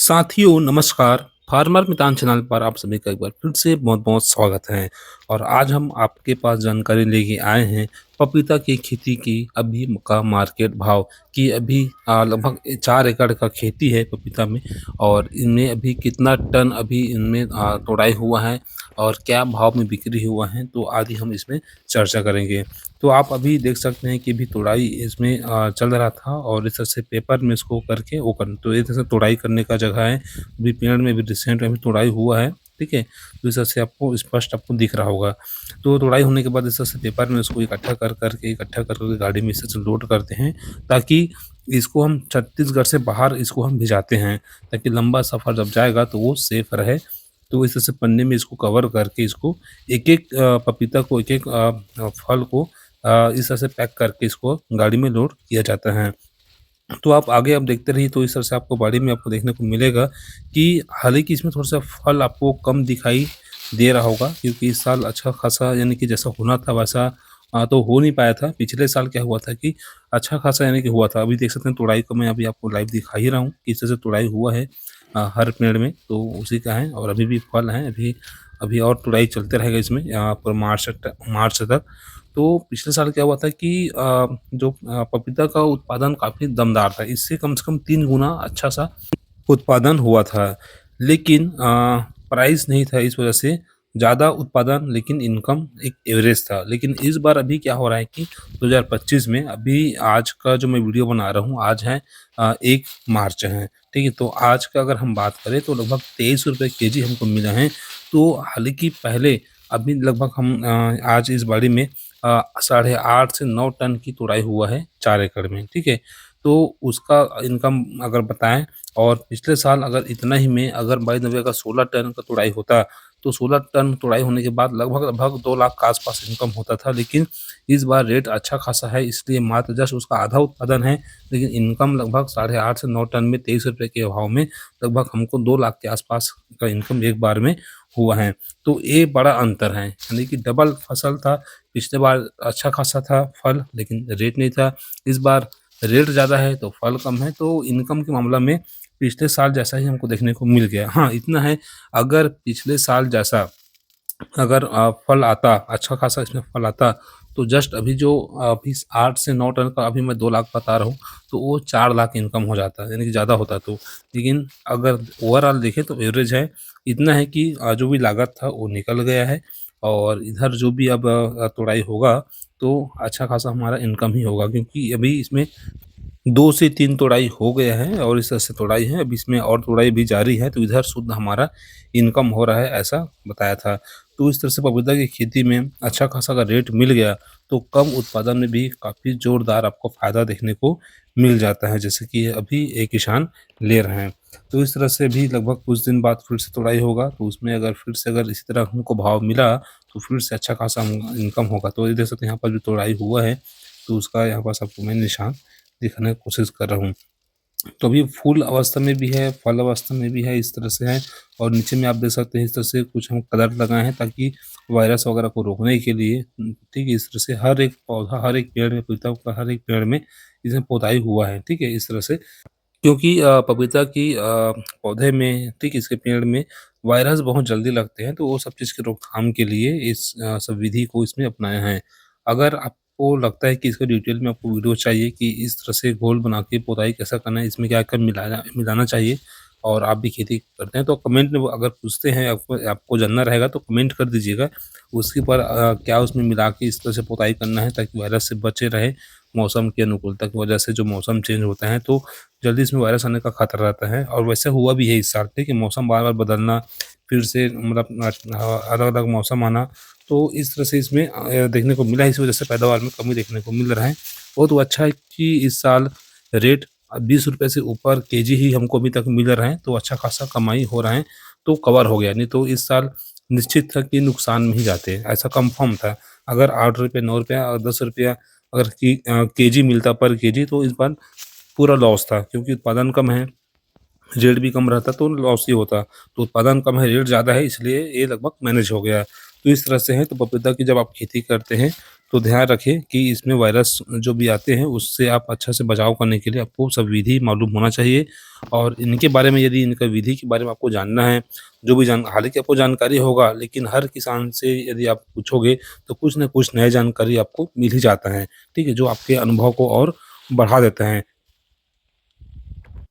साथियों नमस्कार। फार्मर मितान चैनल पर आप सभी का एक बार फिर से बहुत-बहुत स्वागत है। और आज हम आपके पास जानकारी लेके आए हैं पपीता की खेती की अभी का मार्केट भाव कि अभी लगभग 4 एकड़ का खेती है पपीता में। और इनमें अभी कितना टन अभी इनमें तोड़ाई हुआ है और क्या भाव में बिक्री हुआ है, तो आज ही हम इसमें चर्चा करेंगे। तो आप अभी देख सकते हैं कि अभी तुड़ाई इसमें चल रहा था और इस तरह से पेपर में इसको करके वो कर तो इस तरह से तुड़ाई करने का जगह है। अभी पेड़ में भी रिसेंट में भी तुड़ाई हुआ है, ठीक है? तो इस तरह से आपको स्पष्ट आपको दिख रहा होगा। तो तुड़ाई होने के बाद इस तरह से पेपर में उसको इकट्ठा कर के गाड़ी में इस तरह से लोड करते हैं, ताकि इसको हम छत्तीसगढ़ से बाहर इसको हम भिजाते हैं, ताकि लंबा सफ़र जब जाएगा तो वो सेफ रहे। तो इस तरह से पन्ने में इसको कवर करके इसको एक-एक पपीता को एक-एक फल को इस तरह से पैक करके इसको गाड़ी में लोड किया जाता है। तो आप आगे आप देखते रहिए, तो इस तरह से आपको गाड़ी में आपको देखने को मिलेगा कि हालाँकि इसमें थोड़ा-सा फल आपको कम दिखाई दे रहा होगा, क्योंकि इस साल अच्छा खासा यानी कि जैसा होना था वैसा तो हो नहीं पाया था। पिछले साल क्या हुआ था कि अच्छा खासा यानी कि हुआ था। अभी देख सकते हैं तुड़ाई को मैं अभी आपको लाइव दिखा ही रहा हूँ, किस तरह से तुड़ाई हुआ है हर पेड़ में, तो उसी का है और अभी भी फल हैं। अभी अभी और तुड़ाई चलते रहेगा इसमें पर मार्च तक। तो पिछले साल क्या हुआ था कि जो पपीता का उत्पादन काफ़ी दमदार था। इससे कम से कम 3 गुना अच्छा-सा उत्पादन हुआ था। लेकिन प्राइस नहीं था, इस वजह से ज़्यादा उत्पादन, लेकिन इनकम एक एवरेज था। लेकिन इस बार अभी क्या हो रहा है कि 2025 में अभी आज का जो मैं वीडियो बना रहा हूँ, आज है 1 मार्च है, ठीक है? तो आज का अगर हम बात करें तो लगभग ₹23 केजी हमको मिला है। तो हालाँकि पहले अभी लगभग हम आज इस बाड़ी में साढ़े 8 से 9 टन की तुड़ाई हुआ है 4 एकड़ में, ठीक है? तो उसका इनकम अगर बताएँ, और पिछले साल अगर इतना ही में अगर बाय द वे अगर 16 टन का तुड़ाई होता, तो 16 टन तुड़ाई होने के बाद लगभग 2 लाख के आस-पास इनकम होता था। लेकिन इस बार रेट अच्छा खासा है, इसलिए मात्र जस्ट उसका आधा उत्पादन है, लेकिन इनकम लगभग साढ़े 8 से 9 टन में ₹23 के भाव में लगभग हमको 2 लाख के आस-पास का इनकम एक बार में हुआ है। तो ये बड़ा अंतर है, यानी कि डबल फसल था। पिछले बार अच्छा खासा था फल, लेकिन रेट नहीं था। इस बार रेट ज़्यादा है तो फल कम है, तो इनकम के मामला में पिछले साल जैसा ही हमको देखने को मिल गया। हाँ, इतना है, अगर पिछले साल जैसा अगर फल आता, अच्छा खासा इसमें फल आता, तो जस्ट अभी जो अभी 8 से 9 टन का अभी मैं 2 लाख बता रहा हूँ, तो वो 4 लाख इनकम हो जाता, यानी कि ज़्यादा होता तो। लेकिन अगर ओवरऑल देखें तो एवरेज है, इतना है कि जो भी लागत था वो निकल गया है। और इधर जो भी अब तुड़ाई होगा, तो अच्छा खासा हमारा इनकम ही होगा, क्योंकि अभी इसमें 2 से 3 तोड़ाई हो गया है और इस तरह से तोड़ाई है, अब इसमें और तोड़ाई भी जारी है, तो इधर शुद्ध हमारा इनकम हो रहा है, ऐसा बताया था। तो इस तरह से पपीता की खेती में अच्छा खासा अगर रेट मिल गया, तो कम उत्पादन में भी काफ़ी ज़ोरदार आपको फ़ायदा देखने को मिल जाता है, जैसे कि अभी ये किसान ले रहे हैं। तो इस तरह से भी लगभग कुछ दिन बाद फिर से तोड़ाई होगा, तो उसमें अगर फिर से अगर इसी तरह हमको भाव मिला, तो फिर से अच्छा खासा इनकम होगा। तो ये देख सकते हैं यहाँ पर जो तोड़ाई हुआ है, तो उसका यहाँ पास आपको मैं निशान दिखाने की कोशिश कर रहा हूँ। तो अभी फूल अवस्था में भी है, फल अवस्था में भी है, इस तरह से है। और नीचे में आप देख सकते हैं इस तरह से कुछ हम कलर लगाए हैं, ताकि वायरस वगैरह को रोकने के लिए, ठीक है? इस तरह से हर एक पौधा, हर एक पेड़ में, पपीता का हर एक पेड़ में इसमें पोताई हुआ है, ठीक है? इस तरह से, क्योंकि पपीता की पौधे में, ठीक, इसके पेड़ में वायरस बहुत जल्दी लगते हैं, तो वो सब चीज़ की रोकथाम के लिए इस सब विधि को इसमें अपनाया है। अगर आपको लगता है कि इसका डिटेल में आपको वीडियो चाहिए कि इस तरह से घोल बना के पोताई कैसा करना है, इसमें क्या-क्या मिलाना मिलाना चाहिए, और आप भी खेती करते हैं, तो कमेंट में वो अगर पूछते हैं, आपको आपको जानना रहेगा तो कमेंट कर दीजिएगा। उसके पर क्या उसमें मिला के इस तरह से पोताई करना है, ताकि वायरस से बचे रहे। मौसम की अनुकूलता की वजह से जो मौसम चेंज होता है, तो जल्दी इसमें वायरस आने का खतरा रहता है, और वैसे हुआ भी है इस साल, ठीक है? मौसम बार-बार बदलना, फिर से मतलब अलग-अलग मौसम आना, तो इस तरह से इसमें देखने को मिला है, इस वजह से पैदावार में कमी देखने को मिल रहा है। बहुत वो अच्छा है कि इस साल रेट ₹20 से ऊपर केजी ही हमको अभी तक मिल रहे हैं, तो अच्छा खासा कमाई हो रहा है, तो कवर हो गया। नहीं तो इस साल निश्चित था कि नुकसान में ही जाते, ऐसा कन्फर्म था। अगर ₹8, ₹9 और ₹10 अगर केजी मिलता पर केजी, तो इस बार पूरा लॉस था, क्योंकि उत्पादन कम है, रेट भी कम रहता तो लॉस ही होता। तो उत्पादन कम है, रेट ज़्यादा है, इसलिए ये लगभग मैनेज हो गया। तो इस तरह से है। तो पपीता की जब आप खेती करते हैं तो ध्यान रखें कि इसमें वायरस जो भी आते हैं उससे आप अच्छा से बचाव करने के लिए आपको सब विधि मालूम होना चाहिए। और इनके बारे में यदि इनका विधि के बारे में आपको जानना है, जो भी जान हालाँकि आपको जानकारी होगा, लेकिन हर किसान से यदि आप पूछोगे तो कुछ न कुछ नई जानकारी आपको मिल ही जाता है, ठीक है? जो आपके अनुभव को और बढ़ा देते हैं।